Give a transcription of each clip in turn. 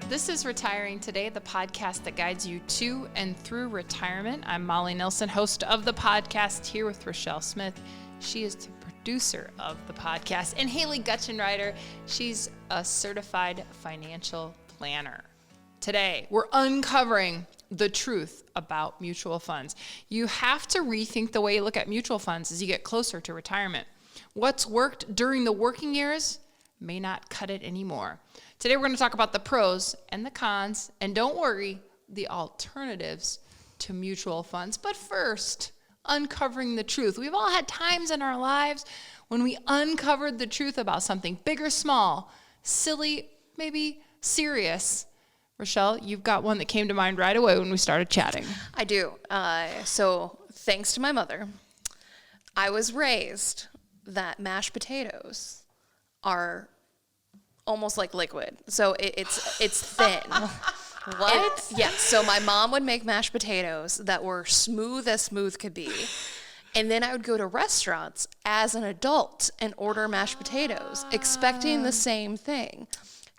This is Retiring Today, the podcast that guides you to and through retirement. I'm Molly Nelson, host of the podcast, here with Richelle Smith. She is the producer of the podcast. And Haley Gutschenritter, she's a certified financial planner. Today, we're uncovering the truth about mutual funds. You have to rethink the way you look at mutual funds as you get closer to retirement. What's worked during the working years may not cut it anymore. Today we're going to talk about the pros and the cons, and don't worry, the alternatives to mutual funds. But first, uncovering the truth. We've all had times in our lives when we uncovered the truth about something, big or small, silly, maybe serious. Richelle, you've got one that came to mind right away when we started chatting. I do. So thanks to my mother, I was raised that mashed potatoes are almost like liquid. So it's thin. What? Yeah. So my mom would make mashed potatoes that were smooth as smooth could be. And then I would go to restaurants as an adult and order mashed potatoes, expecting the same thing.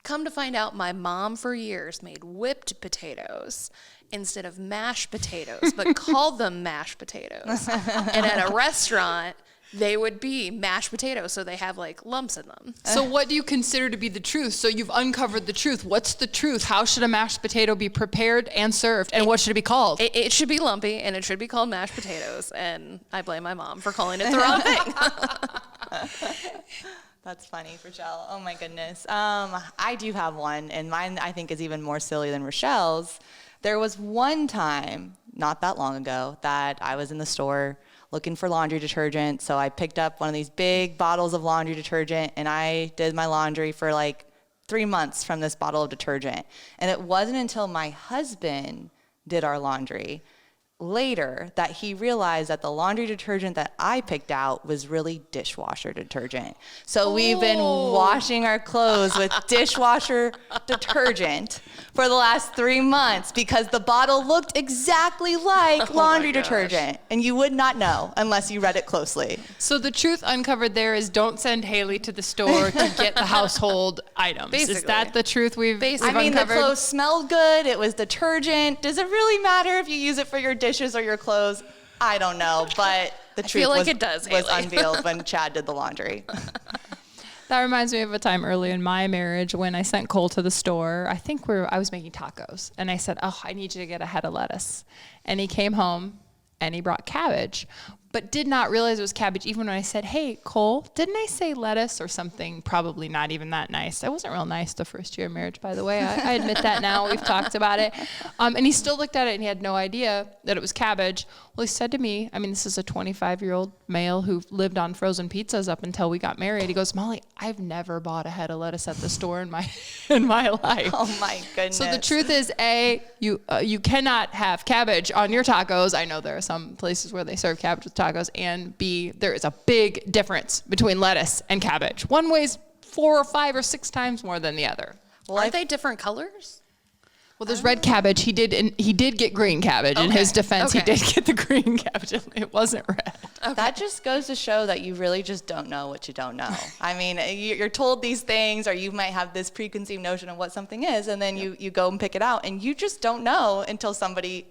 Come to find out, my mom for years made whipped potatoes instead of mashed potatoes, but called them mashed potatoes. And at a restaurant, they would be mashed potatoes, so they have like lumps in them. So what do you consider to be the truth? So you've uncovered the truth. What's the truth? How should a mashed potato be prepared and served? And what should it be called? It should be lumpy, and it should be called mashed potatoes. And I blame my mom for calling it the wrong thing. That's funny, Richelle. Oh my goodness. I do have one, and mine I think is even more silly than Richelle's. There was one time, not that long ago, that I was in the store looking for laundry detergent. So I picked up one of these big bottles of laundry detergent, and I did my laundry for like 3 months from this bottle of detergent. And it wasn't until my husband did our laundry later that he realized that the laundry detergent that I picked out was really dishwasher detergent. So we've been washing our clothes with dishwasher detergent for the last 3 months because the bottle looked exactly like laundry detergent, and you would not know unless you read it closely. So the truth uncovered there is don't send Haley to the store to get the household items. Basically. Is that the truth we've I mean, uncovered? the clothes smelled good. It was detergent. Does it really matter if you use it for your dishes or your clothes? I don't know, but the truth feel like it does, was Haley. unveiled when Chad did the laundry. That reminds me of a time early in my marriage when I sent Cole to the store. I think I was making tacos, and I said, I need you to get a head of lettuce. And he came home, and he brought cabbage, but did not realize it was cabbage even when I said, hey, Cole, didn't I say lettuce or something probably not even that nice? I wasn't real nice the first year of marriage, by the way. I admit that now. We've talked about it. And he still looked at it, and he had no idea that it was cabbage. Well, he said to me, this is a 25-year-old male who lived on frozen pizzas up until we got married. He goes, Molly, I've never bought a head of lettuce at the store in my life. Oh, my goodness. So the truth is, A, you cannot have cabbage on your tacos. I know there are some places where they serve cabbage with tacos. And B, there is a big difference between lettuce and cabbage. One weighs 4 or 5 or 6 times more than the other. Well, aren't they different colors? Well, there's red cabbage. He did get green cabbage. In his defense, he did get the green cabbage. It wasn't red. Okay. That just goes to show that you really just don't know what you don't know. You're told these things, or you might have this preconceived notion of what something is, and then you go and pick it out, and you just don't know until somebody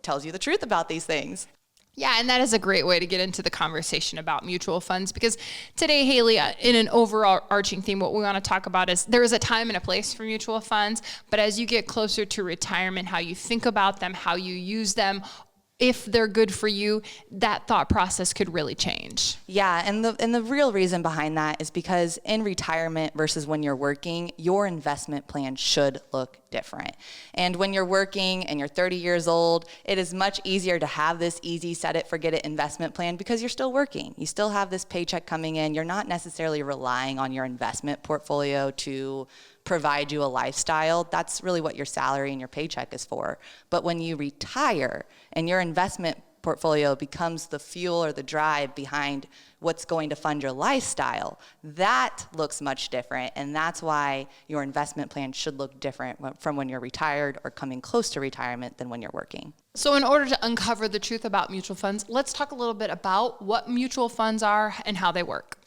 tells you the truth about these things. Yeah, and that is a great way to get into the conversation about mutual funds, because today, Haley, in an overarching theme, what we want to talk about is there is a time and a place for mutual funds, but as you get closer to retirement, how you think about them, how you use them, if they're good for you, that thought process could really change. Yeah, and the real reason behind that is because in retirement versus when you're working, your investment plan should look different. And when you're working and you're 30 years old, it is much easier to have this easy set it, forget it investment plan because you're still working. You still have this paycheck coming in. You're not necessarily relying on your investment portfolio to provide you a lifestyle. That's really what your salary and your paycheck is for. But when you retire and your investment portfolio becomes the fuel or the drive behind what's going to fund your lifestyle, that looks much different. And that's why your investment plan should look different from when you're retired or coming close to retirement than when you're working. So in order to uncover the truth about mutual funds, let's talk a little bit about what mutual funds are and how they work.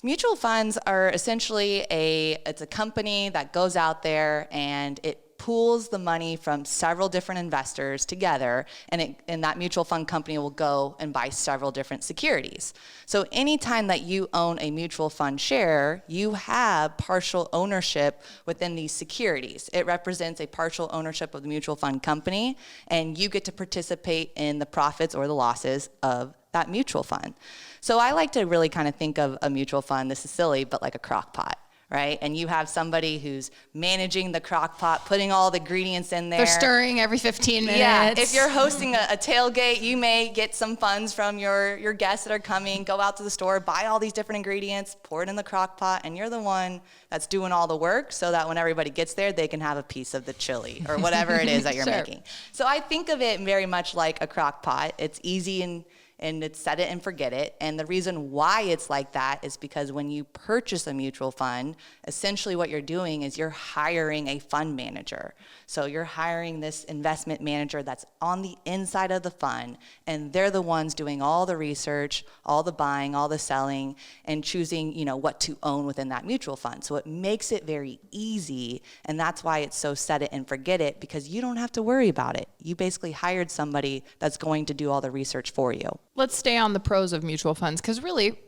Mutual funds are essentially it's a company that goes out there and it pools the money from several different investors together, and that mutual fund company will go and buy several different securities. So anytime that you own a mutual fund share, you have partial ownership within these securities. It represents a partial ownership of the mutual fund company, and you get to participate in the profits or the losses of that mutual fund. So I like to really kind of think of a mutual fund, this is silly, but like a crock pot. Right? And you have somebody who's managing the crock pot, putting all the ingredients in there. They're stirring every 15 minutes. Yeah, if you're hosting a tailgate, you may get some funds from your guests that are coming, go out to the store, buy all these different ingredients, pour it in the crock pot, and you're the one that's doing all the work so that when everybody gets there, they can have a piece of the chili or whatever it is that you're Sure. making. So I think of it very much like a crock pot. It's easy and it's set it and forget it. And the reason why it's like that is because when you purchase a mutual fund, essentially what you're doing is you're hiring a fund manager. So you're hiring this investment manager that's on the inside of the fund, and they're the ones doing all the research, all the buying, all the selling, and choosing, what to own within that mutual fund. So it makes it very easy, and that's why it's so set it and forget it, because you don't have to worry about it. You basically hired somebody that's going to do all the research for you. Let's stay on the pros of mutual funds, because really,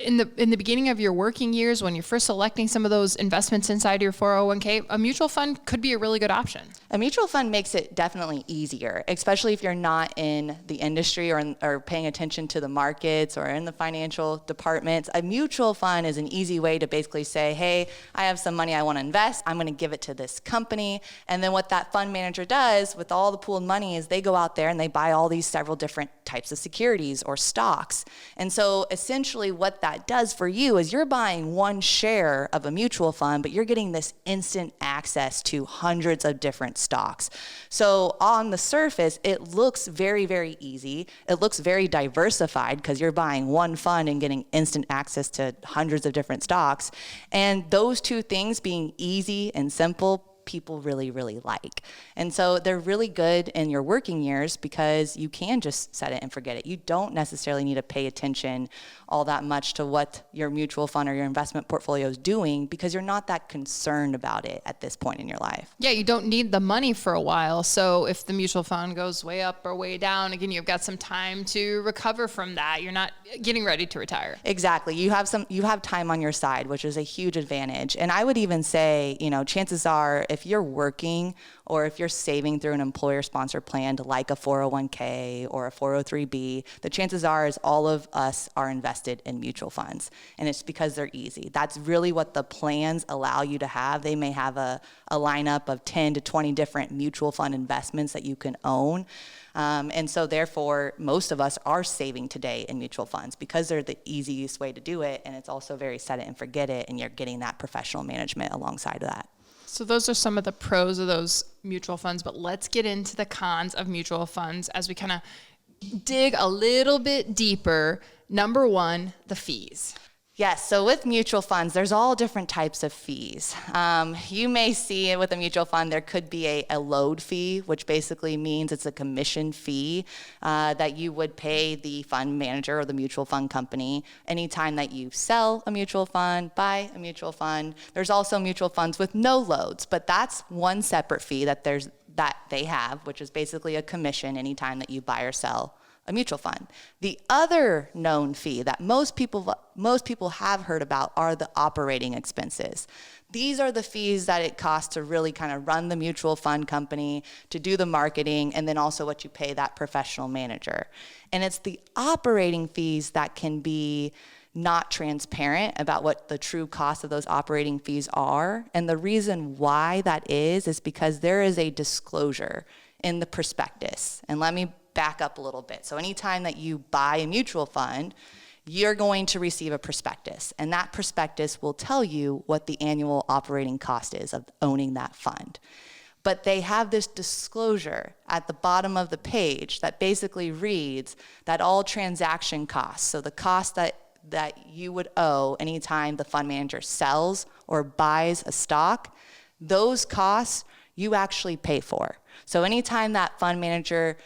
in the beginning of your working years, when you're first selecting some of those investments inside your 401k, a mutual fund could be a really good option. A mutual fund makes it definitely easier, especially if you're not in the industry or paying attention to the markets or in the financial departments. A mutual fund is an easy way to basically say, hey, I have some money I want to invest. I'm going to give it to this company. And then what that fund manager does with all the pooled money is they go out there and they buy all these several different types of securities or stocks. And so essentially what that does for you is you're buying one share of a mutual fund, but you're getting this instant access to hundreds of different stocks. So on the surface, it looks very, very easy. It looks very diversified because you're buying one fund and getting instant access to hundreds of different stocks. And those two things being easy and simple, people really, really like. And so they're really good in your working years because you can just set it and forget it. You don't necessarily need to pay attention all that much to what your mutual fund or your investment portfolio is doing because you're not that concerned about it at this point in your life. Yeah, you don't need the money for a while. So if the mutual fund goes way up or way down, again, you've got some time to recover from that. You're not getting ready to retire. Exactly. You have time on your side, which is a huge advantage. And I would even say, chances are if you're working or if you're saving through an employer-sponsored plan like a 401k or a 403b, the chances are is all of us are invested in mutual funds. And it's because they're easy. That's really what the plans allow you to have. They may have a lineup of 10 to 20 different mutual fund investments that you can own. And so therefore, most of us are saving today in mutual funds because they're the easiest way to do it. And it's also very set it and forget it. And you're getting that professional management alongside of that. So those are some of the pros of those mutual funds, but let's get into the cons of mutual funds as we kind of dig a little bit deeper. Number one, the fees. Yes, so with mutual funds, there's all different types of fees. You may see with a mutual fund, there could be a load fee, which basically means it's a commission fee that you would pay the fund manager or the mutual fund company anytime that you sell a mutual fund, buy a mutual fund. There's also mutual funds with no loads, but that's one separate fee that they have, which is basically a commission anytime that you buy or sell a mutual fund. The other known fee that most people have heard about are the operating expenses. These are the fees that it costs to really kind of run the mutual fund company, to do the marketing, and then also what you pay that professional manager. And it's the operating fees that can be not transparent about what the true cost of those operating fees are. And the reason why that is because there is a disclosure in the prospectus. And let me back up a little bit. So anytime that you buy a mutual fund, you're going to receive a prospectus. And that prospectus will tell you what the annual operating cost is of owning that fund. But they have this disclosure at the bottom of the page that basically reads that all transaction costs, so the cost that you would owe anytime the fund manager sells or buys a stock, those costs you actually pay for. So anytime that fund manager,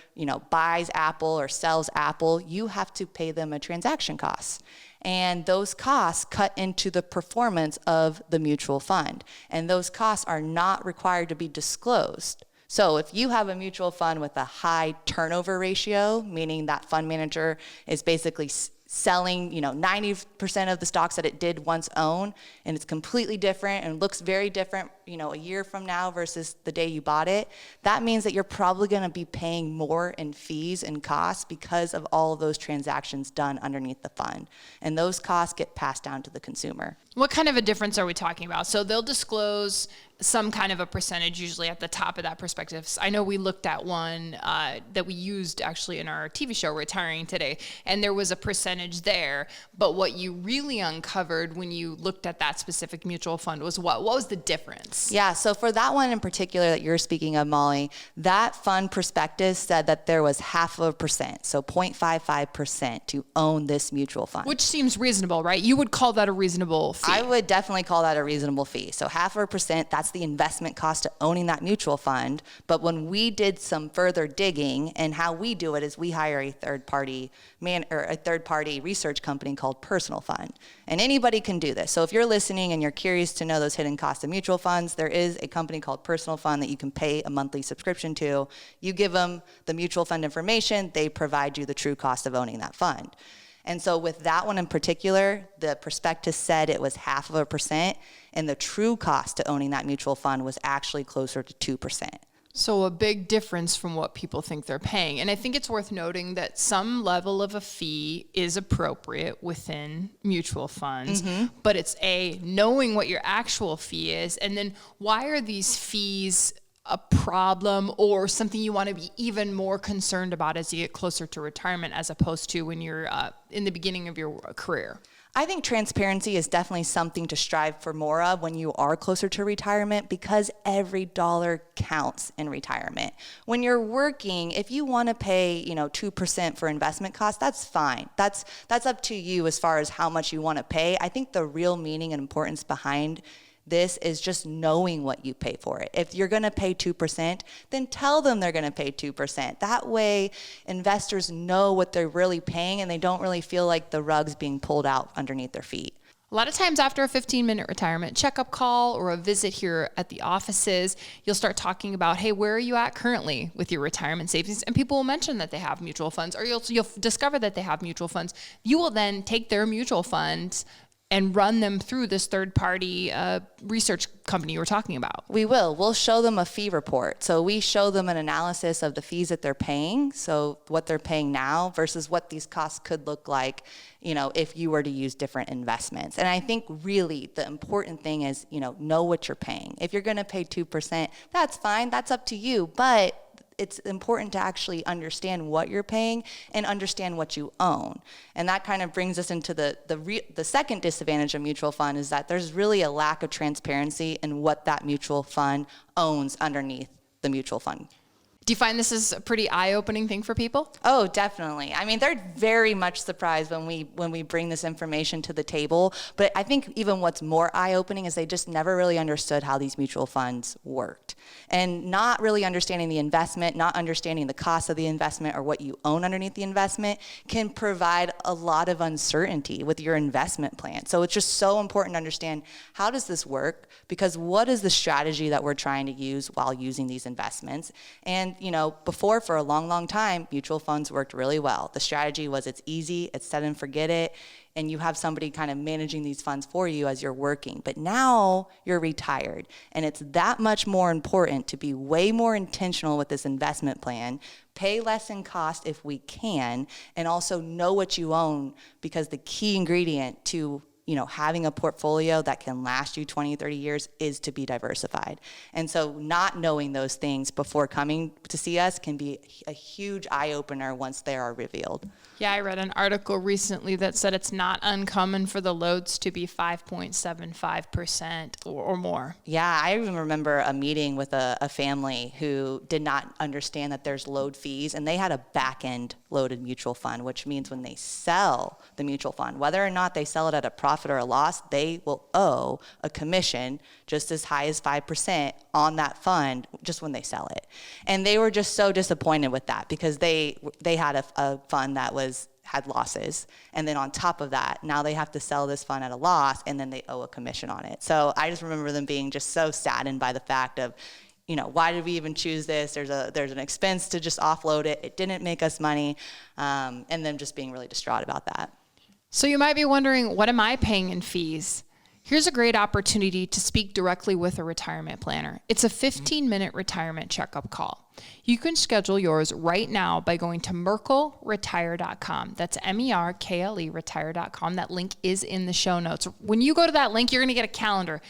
buys Apple or sells Apple, you have to pay them a transaction cost. And those costs cut into the performance of the mutual fund. And those costs are not required to be disclosed. So if you have a mutual fund with a high turnover ratio, meaning that fund manager is basically selling, 90% of the stocks that it did once own, and it's completely different and looks very different, a year from now versus the day you bought it, that means that you're probably going to be paying more in fees and costs because of all of those transactions done underneath the fund. And those costs get passed down to the consumer. What kind of a difference are we talking about? So they'll disclose some kind of a percentage usually at the top of that perspective. I know we looked at one that we used actually in our TV show, Retiring Today, and there was a percentage there. But what you really uncovered when you looked at that specific mutual fund was what? What was the difference? Yeah, so for that one in particular that you're speaking of, Molly, that fund prospectus said that there was 0.5%, so 0.55% to own this mutual fund. Which seems reasonable, right? You would call that a reasonable fee. I would definitely call that a reasonable fee. So 0.5%, that's the investment cost to owning that mutual fund. But when we did some further digging, and how we do it is we hire a third-party research company called Personal Fund. And anybody can do this. So if you're listening and you're curious to know those hidden costs of mutual funds, there is a company called Personal Fund that you can pay a monthly subscription to. You give them the mutual fund information, they provide you the true cost of owning that fund. And so with that one in particular, the prospectus said it was 0.5%, and the true cost to owning that mutual fund was actually closer to 2%. So a big difference from what people think they're paying. And I think it's worth noting that some level of a fee is appropriate within mutual funds, but it's knowing what your actual fee is, and then why are these fees a problem or something you want to be even more concerned about as you get closer to retirement as opposed to when you're in the beginning of your career? I think transparency is definitely something to strive for more of when you are closer to retirement, because every dollar counts in retirement. When you're working, if you want to pay, 2% for investment costs, that's fine. That's up to you as far as how much you want to pay. I think the real meaning and importance behind this is just knowing what you pay for it. If you're going to pay 2%, then tell them they're going to pay 2%. That way, investors know what they're really paying and they don't really feel like the rug's being pulled out underneath their feet. A lot of times after a 15-minute retirement checkup call or a visit here at the offices, you'll start talking about, hey, where are you at currently with your retirement savings? And people will mention that they have mutual funds, or you'll discover that they have mutual funds. You will then take their mutual funds and run them through this third-party research company you were talking about. We will. We'll show them a fee report. So we show them an analysis of the fees that they're paying, so what they're paying now versus what these costs could look like, if you were to use different investments. And I think really the important thing is, know what you're paying. If you're going to pay 2%, that's fine. That's up to you. But it's important to actually understand what you're paying and understand what you own. And that kind of brings us into the second disadvantage of mutual fund, is that there's really a lack of transparency in what that mutual fund owns underneath the mutual fund. Do you find this is a pretty eye-opening thing for people? Oh, definitely. I mean, they're very much surprised when we bring this information to the table. But I think even what's more eye-opening is they just never really understood how these mutual funds worked. And not really understanding the investment, not understanding the cost of the investment or what you own underneath the investment can provide a lot of uncertainty with your investment plan. So it's just so important to understand, how does this work? Because what is the strategy that we're trying to use while using these investments? And before, for a long, long time, mutual funds worked really well. The strategy was it's easy, it's set and forget it, and you have somebody kind of managing these funds for you as you're working. But now you're retired, and it's that much more important to be way more intentional with this investment plan, pay less in cost if we can, and also know what you own, because the key ingredient to having a portfolio that can last you 20, 30 years is to be diversified. And so not knowing those things before coming to see us can be a huge eye-opener once they are revealed. Yeah, I read an article recently that said it's not uncommon for the loads to be 5.75% or more. Yeah, I even remember a meeting with a family who did not understand that there's load fees, and they had a back-end loaded mutual fund, which means when they sell the mutual fund, whether or not they sell it at a profit profit or a loss, they will owe a commission just as high as 5% on that fund just when they sell it. And they were just so disappointed with that because they had a fund that had losses, and then on top of that, now they have to sell this fund at a loss, and then they owe a commission on it. So I just remember them being just so saddened by the fact of, why did we even choose this? There's an expense to just offload it. It didn't make us money, and them just being really distraught about that. So you might be wondering, what am I paying in fees? Here's a great opportunity to speak directly with a retirement planner. It's a 15-minute retirement checkup call. You can schedule yours right now by going to merkleretire.com. That's MERKLE retire.com. That link is in the show notes. When you go to that link, you're going to get a calendar.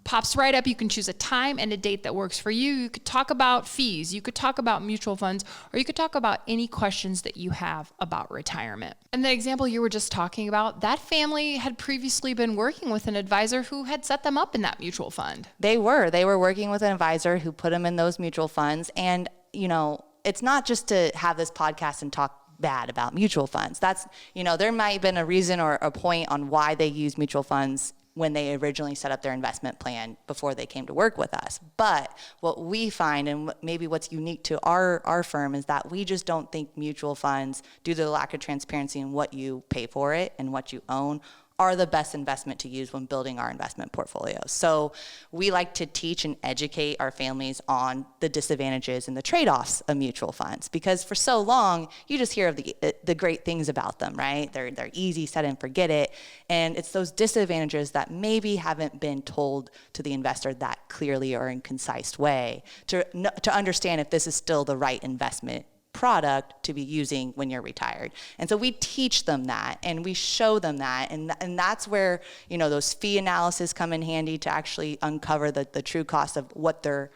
Pops right up. You can choose a time and a date that works for you. You could talk about fees. You could talk about mutual funds, or you could talk about any questions that you have about retirement. And the example you were just talking about, that family had previously been working with an advisor who had set them up in that mutual fund. They were working with an advisor who put them in those mutual funds. And, it's not just to have this podcast and talk bad about mutual funds. That's, there might have been a reason or a point on why they use mutual funds when they originally set up their investment plan before they came to work with us. But what we find, and maybe what's unique to our firm, is that we just don't think mutual funds, due to the lack of transparency in what you pay for it and what you own, are the best investment to use when building our investment portfolios. So we like to teach and educate our families on the disadvantages and the trade-offs of mutual funds, because for so long you just hear of the great things about them, right? They're easy, set and forget it, and it's those disadvantages that maybe haven't been told to the investor that clearly or in concise way to understand if this is still the right investment product to be using when you're retired. And so we teach them that, and we show them that, and that's where those fee analysis come in handy to actually uncover the true cost of what they're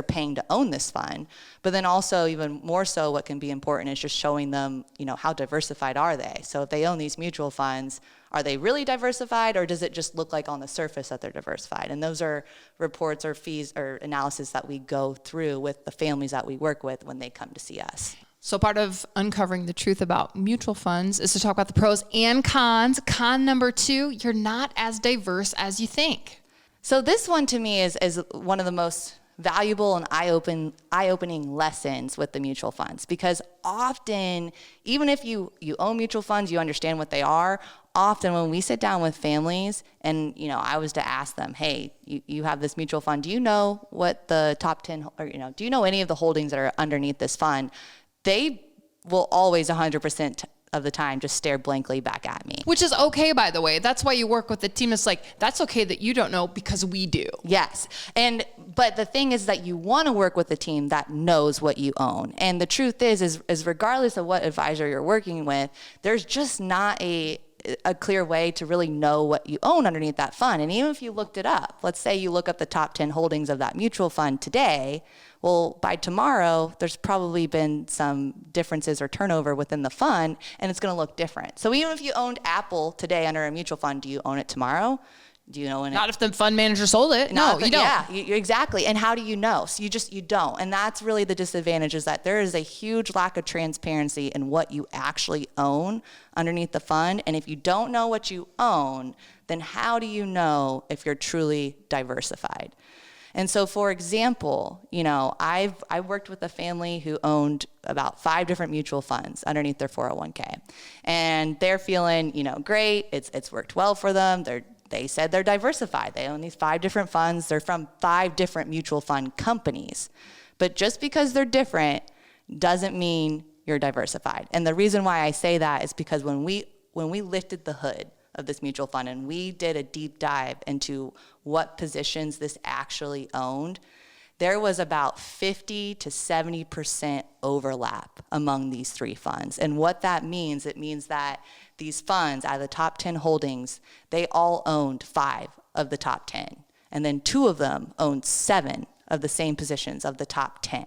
paying to own this fund. But then also, even more so, what can be important is just showing them how diversified are they. So if they own these mutual funds, are they really diversified, or does it just look like on the surface that they're diversified? And those are reports or fees or analysis that we go through with the families that we work with when they come to see us. So part of uncovering the truth about mutual funds is to talk about the pros and cons. Con number 2, you're not as diverse as you think. So this one to me is one of the most valuable and eye-opening lessons with the mutual funds, because often, even if you own mutual funds, you understand what they are. Often when we sit down with families and, I was to ask them, hey, you have this mutual fund, do you know what the top 10, or, do you know any of the holdings that are underneath this fund? They will always 100% of the time just stare blankly back at me. Which is okay, by the way. That's why you work with the team. It's like, that's okay that you don't know, because we do. Yes. But the thing is that you want to work with a team that knows what you own. And the truth is regardless of what advisor you're working with, there's just not a clear way to really know what you own underneath that fund. And even if you looked it up, let's say you look up the top 10 holdings of that mutual fund today, well, by tomorrow, there's probably been some differences or turnover within the fund, and it's going to look different. So even if you owned Apple today under a mutual fund, do you own it tomorrow? Do you know when Not if the fund manager sold it. No, you don't. Yeah, exactly. And how do you know? So you don't. And that's really the disadvantage, is that there is a huge lack of transparency in what you actually own underneath the fund. And if you don't know what you own, then how do you know if you're truly diversified? And so, for example, I've worked with a family who owned about 5 different mutual funds underneath their 401k, and they're feeling, great. It's worked well for them. They said they're diversified. They own these 5 different funds. They're from 5 different mutual fund companies. But just because they're different doesn't mean you're diversified. And the reason why I say that is because when we lifted the hood of this mutual fund and we did a deep dive into what positions this actually owned, there was about 50 to 70% overlap among these 3 funds. And what that means, it means that these funds, out of the top 10 holdings, they all owned 5 of the top 10. And then 2 of them owned 7 of the same positions of the top 10.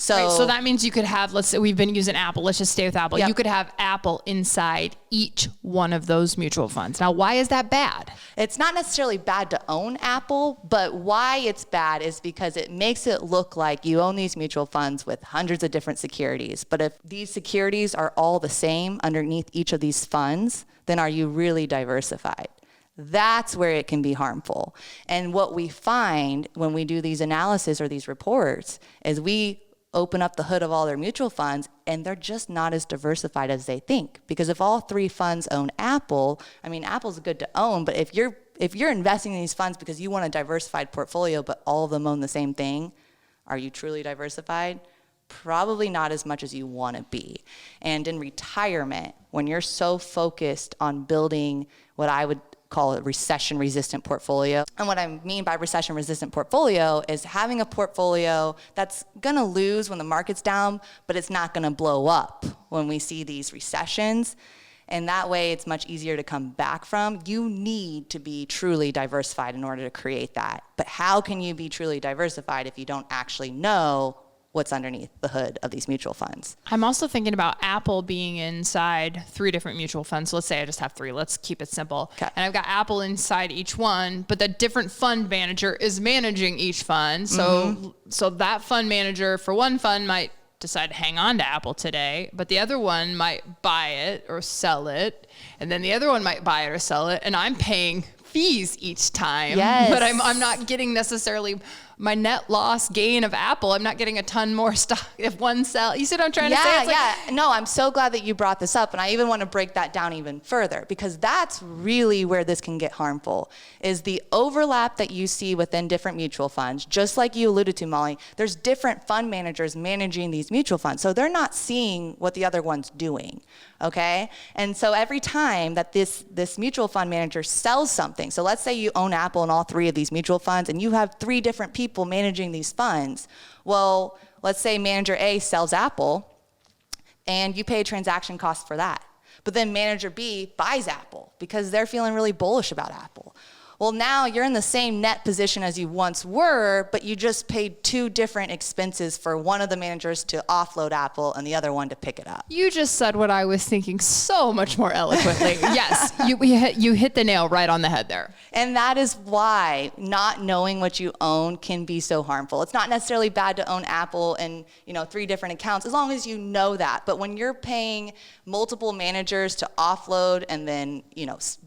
So that means you could have, let's say we've been using Apple. Let's just stay with Apple. Yep. You could have Apple inside each one of those mutual funds. Now, why is that bad? It's not necessarily bad to own Apple, but why it's bad is because it makes it look like you own these mutual funds with hundreds of different securities. But if these securities are all the same underneath each of these funds, then are you really diversified? That's where it can be harmful. And what we find when we do these analysis or these reports is we open up the hood of all their mutual funds and they're just not as diversified as they think. Because if all three funds own Apple, I mean, Apple's good to own, but if you're investing in these funds because you want a diversified portfolio, but all of them own the same thing, are you truly diversified? Probably not as much as you want to be. And in retirement, when you're so focused on building what I would call a recession-resistant portfolio. And what I mean by recession-resistant portfolio is having a portfolio that's going to lose when the market's down, but it's not going to blow up when we see these recessions. And that way it's much easier to come back from. You need to be truly diversified in order to create that. But how can you be truly diversified if you don't actually know what's underneath the hood of these mutual funds? I'm also thinking about Apple being inside 3 different mutual funds. So let's say I just have 3. Let's keep it simple. Okay. And I've got Apple inside each one, but the different fund manager is managing each fund. So so that fund manager for one fund might decide to hang on to Apple today, but the other one might buy it or sell it, and then the other one might buy it or sell it, and I'm paying fees each time. Yes. But I'm not getting necessarily my net loss gain of Apple. I'm not getting a ton more stock if one sell. You see what I'm trying to say? It's like, No, I'm so glad that you brought this up, and I even want to break that down even further, because that's really where this can get harmful, is the overlap that you see within different mutual funds. Just like you alluded to, Molly, there's different fund managers managing these mutual funds, so they're not seeing what the other one's doing, okay? And so every time that this mutual fund manager sells something, so let's say you own Apple in all 3 of these mutual funds, and you have 3 different people managing these funds. Well, let's say manager A sells Apple and you pay a transaction cost for that. But then manager B buys Apple because they're feeling really bullish about Apple. Well, now you're in the same net position as you once were, but you just paid 2 different expenses for one of the managers to offload Apple and the other one to pick it up. you just said what I was thinking so much more eloquently. Yes, you hit the nail right on the head there. And that is why not knowing what you own can be so harmful. It's not necessarily bad to own Apple and 3 different accounts, as long as you know that. But when you're paying multiple managers to offload and then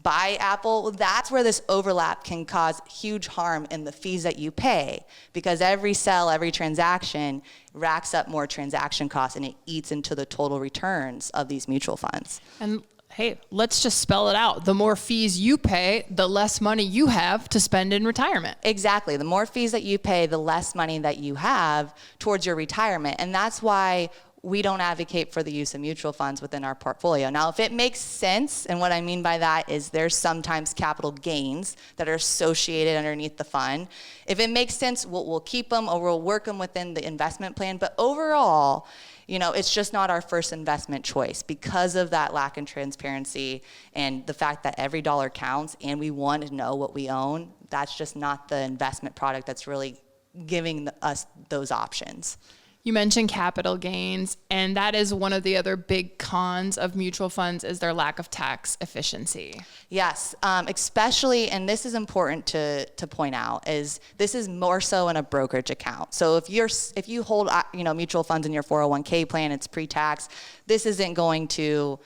buy Apple, that's where this overlap can cause huge harm in the fees that you pay, because every sell, every transaction racks up more transaction costs and it eats into the total returns of these mutual funds. And hey, let's just spell it out. The more fees you pay, the less money you have to spend in retirement. Exactly. The more fees that you pay, the less money that you have towards your retirement. And that's why we don't advocate for the use of mutual funds within our portfolio. Now, if it makes sense, and what I mean by that is there's sometimes capital gains that are associated underneath the fund. If it makes sense, we'll keep them or we'll work them within the investment plan. But overall, it's just not our first investment choice because of that lack of transparency and the fact that every dollar counts and we want to know what we own. That's just not the investment product that's really giving us those options. You mentioned capital gains, and that is one of the other big cons of mutual funds is their lack of tax efficiency. Yes, especially, and this is important to point out, is this is more so in a brokerage account. So if you hold mutual funds in your 401k plan, it's pre-tax, this isn't going to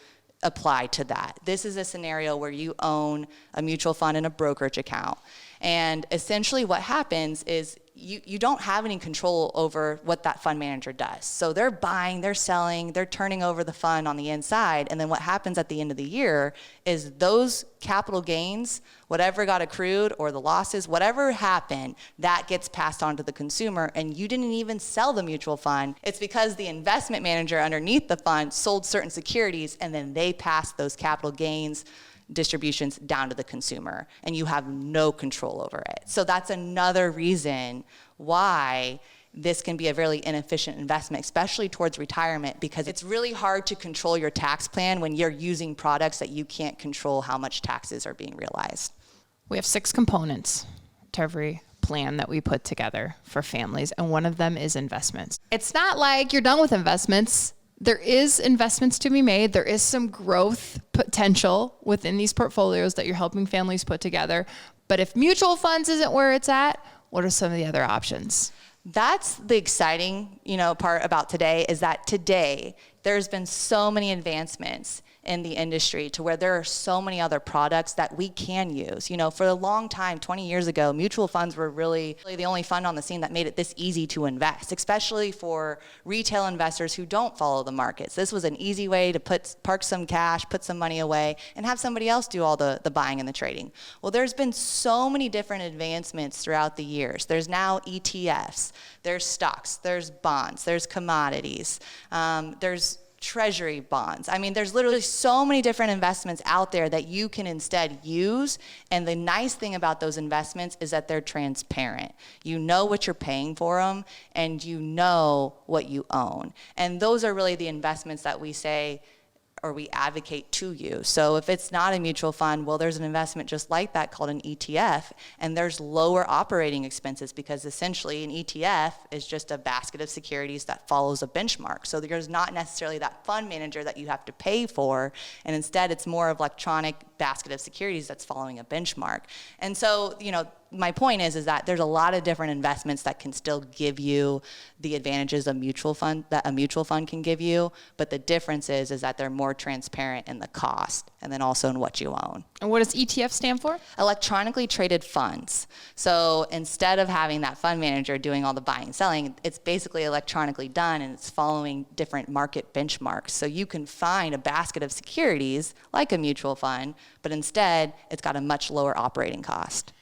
apply to that. This is a scenario where you own a mutual fund in a brokerage account. And essentially what happens is you don't have any control over what that fund manager does. So they're buying, they're selling, they're turning over the fund on the inside. And then what happens at the end of the year is those capital gains, whatever got accrued or the losses, whatever happened, that gets passed on to the consumer. And you didn't even sell the mutual fund. It's because the investment manager underneath the fund sold certain securities and then they passed those capital gains distributions down to the consumer, and you have no control over it. So that's another reason why this can be a really inefficient investment, especially towards retirement, because it's really hard to control your tax plan when you're using products that you can't control how much taxes are being realized. We have 6 components to every plan that we put together for families, and one of them is investments. It's not like you're done with investments. There is investments to be made. There is some growth potential within these portfolios that you're helping families put together. But if mutual funds isn't where it's at, what are some of the other options? That's the exciting, part about today, is that today there's been so many advancements in the industry to where there are so many other products that we can use. For a long time, 20 years ago, mutual funds were really the only fund on the scene that made it this easy to invest, especially for retail investors who don't follow the markets. This was an easy way to park some cash, put some money away, and have somebody else do all the buying and the trading. Well, there's been so many different advancements throughout the years. There's now ETFs, there's stocks, there's bonds, there's commodities, there's treasury bonds. I mean, there's literally so many different investments out there that you can instead use. And the nice thing about those investments is that they're transparent. You know what you're paying for them, and you know what you own. And those are really the investments that we say, or we advocate to you. So if it's not a mutual fund, well, there's an investment just like that called an ETF, and there's lower operating expenses because essentially an ETF is just a basket of securities that follows a benchmark. So there's not necessarily that fund manager that you have to pay for, and instead it's more of electronic basket of securities that's following a benchmark. And so, my point is that there's a lot of different investments that can still give you the advantages of mutual fund that a mutual fund can give you, but the difference is that they're more transparent in the cost and then also in what you own. And what does ETF stand for? Electronically traded funds. So instead of having that fund manager doing all the buying and selling, it's basically electronically done, and it's following different market benchmarks. So you can find a basket of securities like a mutual fund, but instead it's got a much lower operating cost.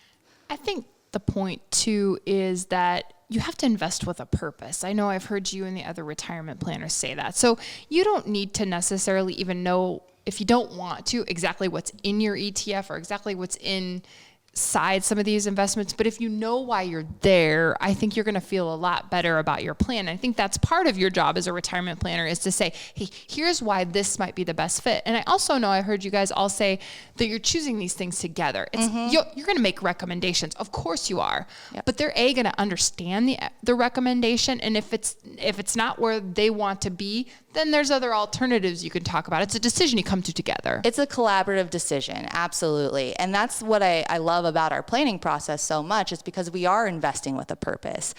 I think the point too is that you have to invest with a purpose. I know I've heard you and the other retirement planners say that. So you don't need to necessarily even know, if you don't want to, exactly what's in your ETF or exactly what's inside some of these investments. But if you know why you're there, I think you're going to feel a lot better about your plan. I think that's part of your job as a retirement planner, is to say, hey, here's why this might be the best fit. And I also know I heard you guys all say that you're choosing these things together. You're going to make recommendations. Of course you are. Yep. But they're going to understand the recommendation. And if it's not where they want to be, then there's other alternatives you can talk about. It's a decision you come to together. It's a collaborative decision, absolutely. And that's what I love about our planning process so much, is because we are investing with a purpose.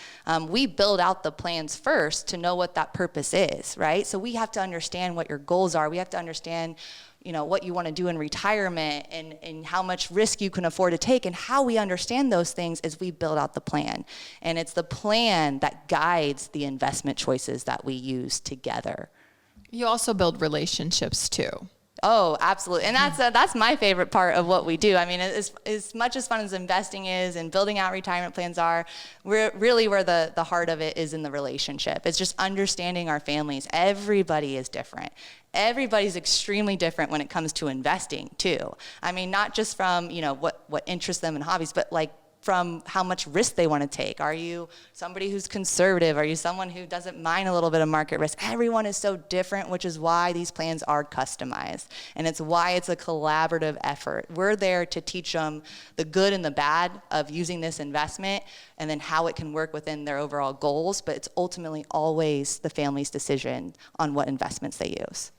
We build out the plans first to know what that purpose is, right? So we have to understand what your goals are. We have to understand what you want to do in retirement, and how much risk you can afford to take, and how we understand those things as we build out the plan. And it's the plan that guides the investment choices that we use together. You also build relationships too. Oh, absolutely. And that's my favorite part of what we do. I mean, as much as fun as investing is and building out retirement plans are, we're really where the heart of it is in the relationship. It's just understanding our families. Everybody is different. Everybody's extremely different when it comes to investing too. I mean, not just from, what interests them in hobbies, but like from how much risk they want to take. Are you somebody who's conservative? Are you someone who doesn't mind a little bit of market risk? Everyone is so different, which is why these plans are customized. And it's why it's a collaborative effort. We're there to teach them the good and the bad of using this investment, and then how it can work within their overall goals. But it's ultimately always the family's decision on what investments they use.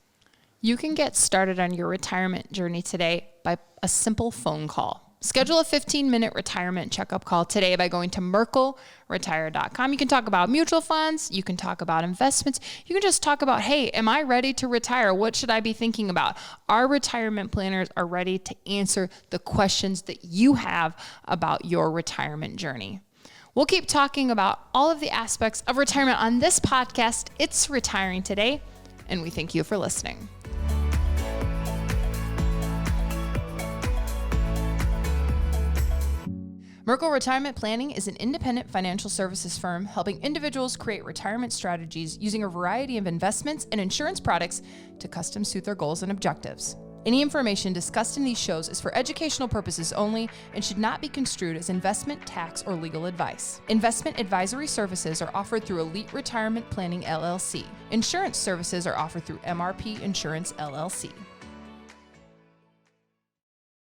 You can get started on your retirement journey today by a simple phone call. Schedule a 15-minute retirement checkup call today by going to merkelretire.com. You can talk about mutual funds. You can talk about investments. You can just talk about, hey, am I ready to retire? What should I be thinking about? Our retirement planners are ready to answer the questions that you have about your retirement journey. We'll keep talking about all of the aspects of retirement on this podcast. It's Retiring Today, and we thank you for listening. Merkel Retirement Planning is an independent financial services firm helping individuals create retirement strategies using a variety of investments and insurance products to custom suit their goals and objectives. Any information discussed in these shows is for educational purposes only and should not be construed as investment, tax, or legal advice. Investment advisory services are offered through Elite Retirement Planning, LLC. Insurance services are offered through MRP Insurance, LLC.